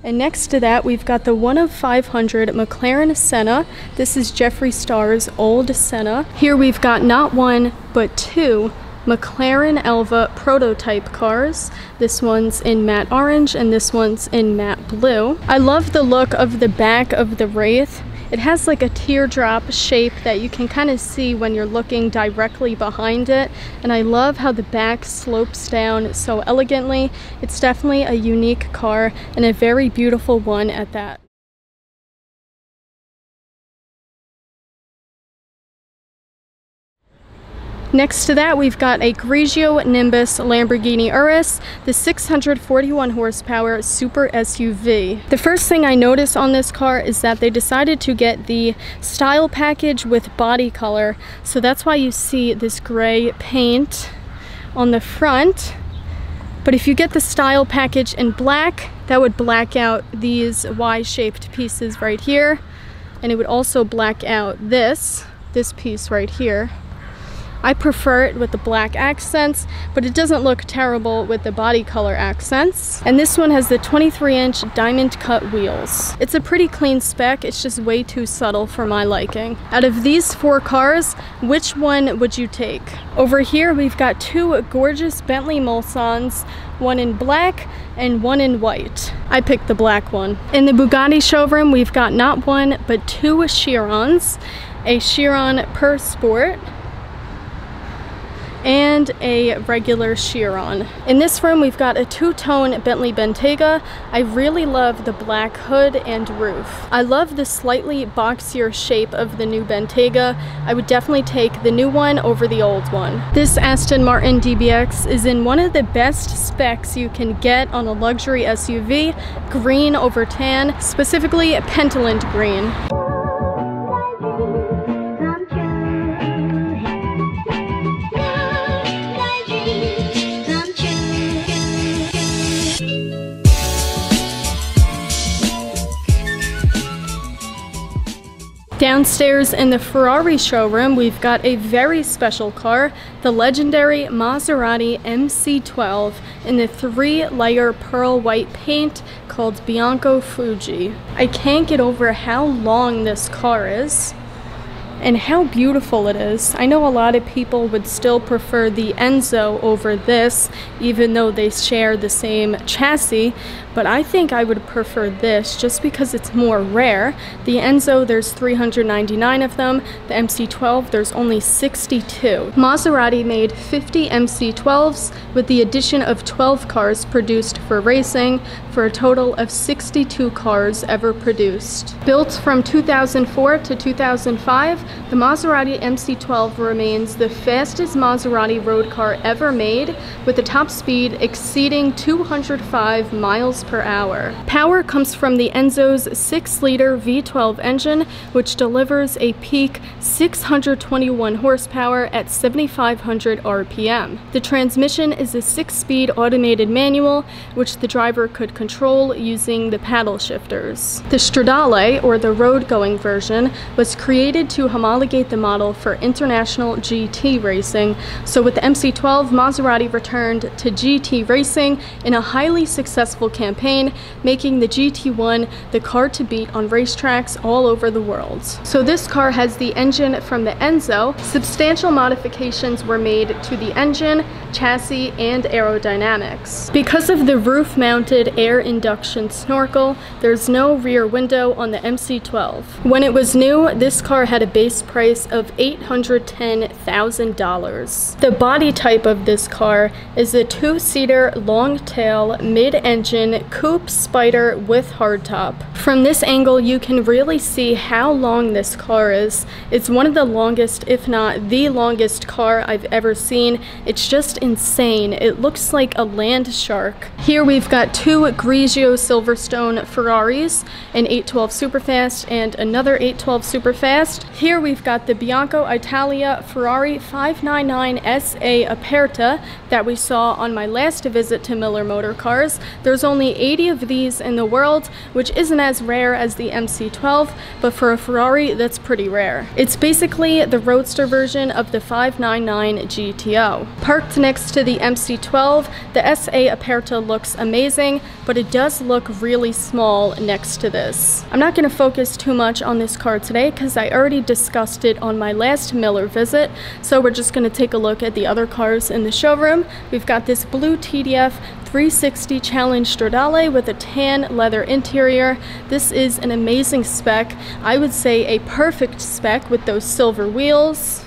And next to that, we've got the 1 of 500 McLaren Senna. This is Jeffree Star's old Senna. Here we've got not one, but two McLaren Elva prototype cars. This one's in matte orange and this one's in matte blue. I love the look of the back of the Wraith. It has like a teardrop shape that you can kind of see when you're looking directly behind it. And I love how the back slopes down so elegantly. It's definitely a unique car and a very beautiful one at that. Next to that, we've got a Grigio Nimbus Lamborghini RS, the 641 horsepower super SUV. The first thing I noticed on this car is that they decided to get the style package with body color. So that's why you see this gray paint on the front. But if you get the style package in black, that would black out these Y-shaped pieces right here. And it would also black out this piece right here. I prefer it with the black accents, but it doesn't look terrible with the body color accents. And this one has the 23-inch diamond cut wheels. It's a pretty clean spec, it's just way too subtle for my liking. Out of these four cars, which one would you take? Over here, we've got two gorgeous Bentley Mulsans, one in black and one in white. I picked the black one. In the Bugatti showroom, we've got not one, but two Chirons, a Chiron Per Sport, and a regular Chiron. In this room, we've got a two-tone Bentley Bentayga. I really love the black hood and roof. I love the slightly boxier shape of the new Bentayga. I would definitely take the new one over the old one. This Aston Martin DBX is in one of the best specs you can get on a luxury SUV, green over tan, specifically Pentland green. Downstairs in the Ferrari showroom, we've got a very special car, the legendary Maserati MC12 in the 3-layer pearl white paint called Bianco Fuji. I can't get over how long this car is and how beautiful it is. I know a lot of people would still prefer the Enzo over this, even though they share the same chassis, but I think I would prefer this just because it's more rare. The Enzo, there's 399 of them. The MC12, there's only 62. Maserati made 50 MC12s with the addition of 12 cars produced for racing, for a total of 62 cars ever produced. Built from 2004 to 2005, the Maserati MC12 remains the fastest Maserati road car ever made, with the top speed exceeding 205 miles per hour. Power comes from the Enzo's 6-liter V12 engine, which delivers a peak 621 horsepower at 7,500 RPM. The transmission is a 6-speed automated manual, which the driver could control using the paddle shifters. The Stradale, or the road-going version, was created to homologate the model for international GT racing, so with the MC12, Maserati returned to GT racing in a highly successful campaign, making the GT1 the car to beat on racetracks all over the world. So this car has the engine from the Enzo. Substantial modifications were made to the engine, chassis, and aerodynamics. Because of the roof-mounted air induction snorkel, there's no rear window on the MC12. When it was new, this car had a base price of $810,000. The body type of this car is a 2-seater long-tail mid-engine coupe spider with hardtop. From this angle, you can really see how long this car is. It's one of the longest, if not the longest car I've ever seen. It's just insane. It looks like a land shark. Here we've got two Grigio Silverstone Ferraris, an 812 Superfast and another 812 Superfast. Here Here we've got the Bianco Italia Ferrari 599 SA Aperta that we saw on my last visit to Miller Motor Cars. There's only 80 of these in the world, which isn't as rare as the MC12, but for a Ferrari, that's pretty rare. It's basically the Roadster version of the 599 GTO. Parked next to the MC12, the SA Aperta looks amazing, but it does look really small next to this. I'm not going to focus too much on this car today because I already discussed it on my last Miller visit, so we're just going to take a look at the other cars in the showroom. We've got this blue TDF 360 Challenge Stradale with a tan leather interior. This is an amazing spec. I would say a perfect spec with those silver wheels.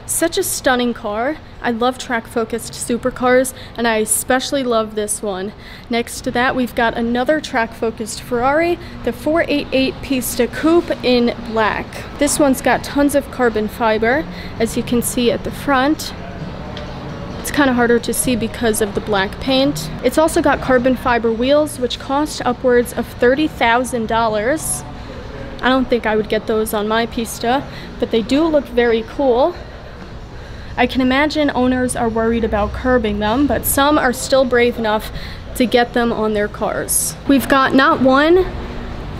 Such a stunning car. I love track-focused supercars, and I especially love this one. Next to that, we've got another track-focused Ferrari, the 488 Pista Coupe in black. This one's got tons of carbon fiber, as you can see at the front. It's kind of harder to see because of the black paint. It's also got carbon fiber wheels, which cost upwards of $30,000. I don't think I would get those on my Pista, but they do look very cool. I can imagine owners are worried about curbing them, but some are still brave enough to get them on their cars. We've got not one,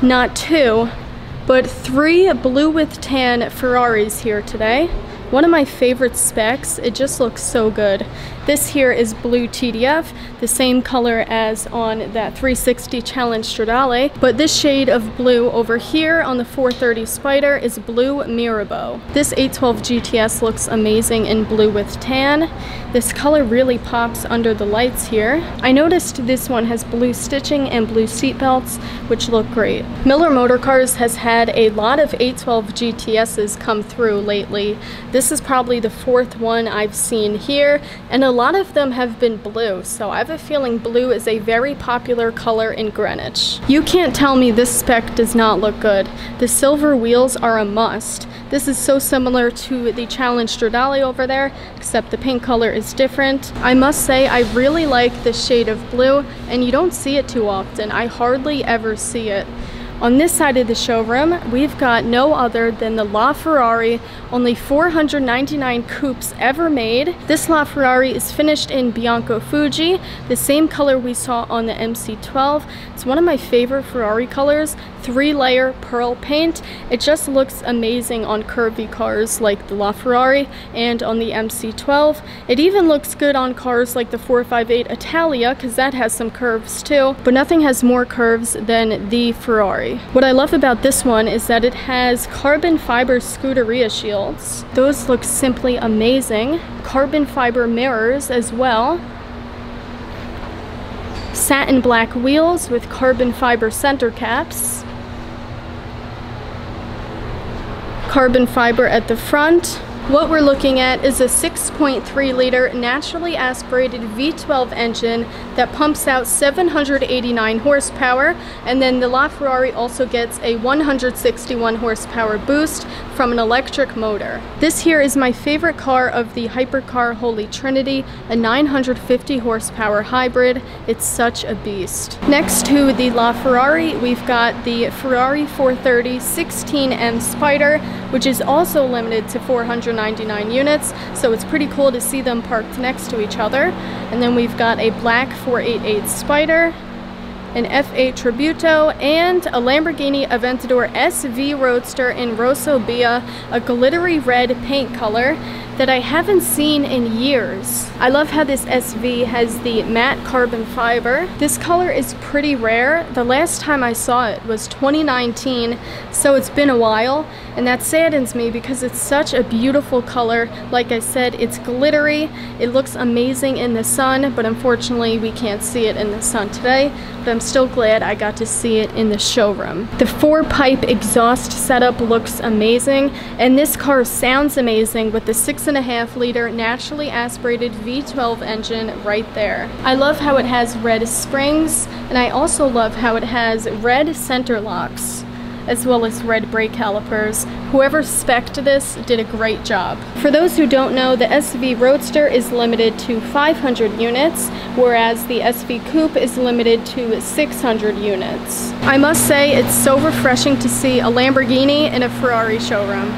not two, but three blue with tan Ferraris here today. One of my favorite specs. It just looks so good. This here is blue TDF, the same color as on that 360 Challenge Stradale, but this shade of blue over here on the 430 Spider is blue Mirabeau. This 812 GTS looks amazing in blue with tan. This color really pops under the lights here. I noticed this one has blue stitching and blue seat belts, which look great. Miller Motor Cars has had a lot of 812 GTSs come through lately. This is probably the fourth one I've seen here, and a lot of them have been blue, so I have a feeling blue is a very popular color in Greenwich. You can't tell me this spec does not look good. The silver wheels are a must. This is so similar to the Challenge Stradale over there, except the paint color is different. I must say I really like this shade of blue, and you don't see it too often. I hardly ever see it. On this side of the showroom, we've got no other than the LaFerrari, only 499 coupes ever made. This LaFerrari is finished in Bianco Fuji, the same color we saw on the MC12. It's one of my favorite Ferrari colors, 3-layer pearl paint. It just looks amazing on curvy cars like the LaFerrari and on the MC12. It even looks good on cars like the 458 Italia, because that has some curves too, but nothing has more curves than the Ferrari. What I love about this one is that it has carbon fiber Scuderia shields. Those look simply amazing. Carbon fiber mirrors as well. Satin black wheels with carbon fiber center caps. Carbon fiber at the front. What we're looking at is a 6.3 liter naturally aspirated V12 engine that pumps out 789 horsepower, and then the LaFerrari also gets a 161 horsepower boost from an electric motor. This here is my favorite car of the Hypercar Holy Trinity, a 950 horsepower hybrid. It's such a beast. Next to the LaFerrari, we've got the Ferrari 430 16M Spider, which is also limited to 499 units, so it's pretty cool to see them parked next to each other. And then we've got a black 488 Spider, an F8 Tributo, and a Lamborghini Aventador SV Roadster in Rosso, a glittery red paint color that I haven't seen in years. I love how this SV has the matte carbon fiber. This color is pretty rare. The last time I saw it was 2019, so it's been a while, and that saddens me because it's such a beautiful color. Like I said, it's glittery. It looks amazing in the sun, but unfortunately we can't see it in the sun today, but I'm still glad I got to see it in the showroom. The 4-pipe exhaust setup looks amazing, and this car sounds amazing with the 6.5 liter naturally aspirated V12 engine right there. I love how it has red springs, and I also love how it has red center locks, as well as red brake calipers. Whoever spec'd this did a great job. For those who don't know, the SV Roadster is limited to 500 units, whereas the SV Coupe is limited to 600 units. I must say, it's so refreshing to see a Lamborghini in a Ferrari showroom.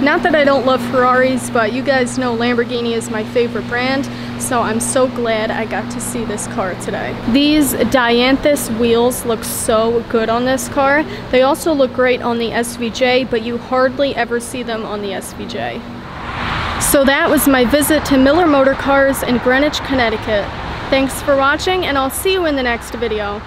Not that I don't love Ferraris, but you guys know Lamborghini is my favorite brand, so I'm so glad I got to see this car today. These Dianthus wheels look so good on this car. They also look great on the SVJ, but you hardly ever see them on the SVJ. So that was my visit to Miller Motor Cars in Greenwich, Connecticut. Thanks for watching, and I'll see you in the next video.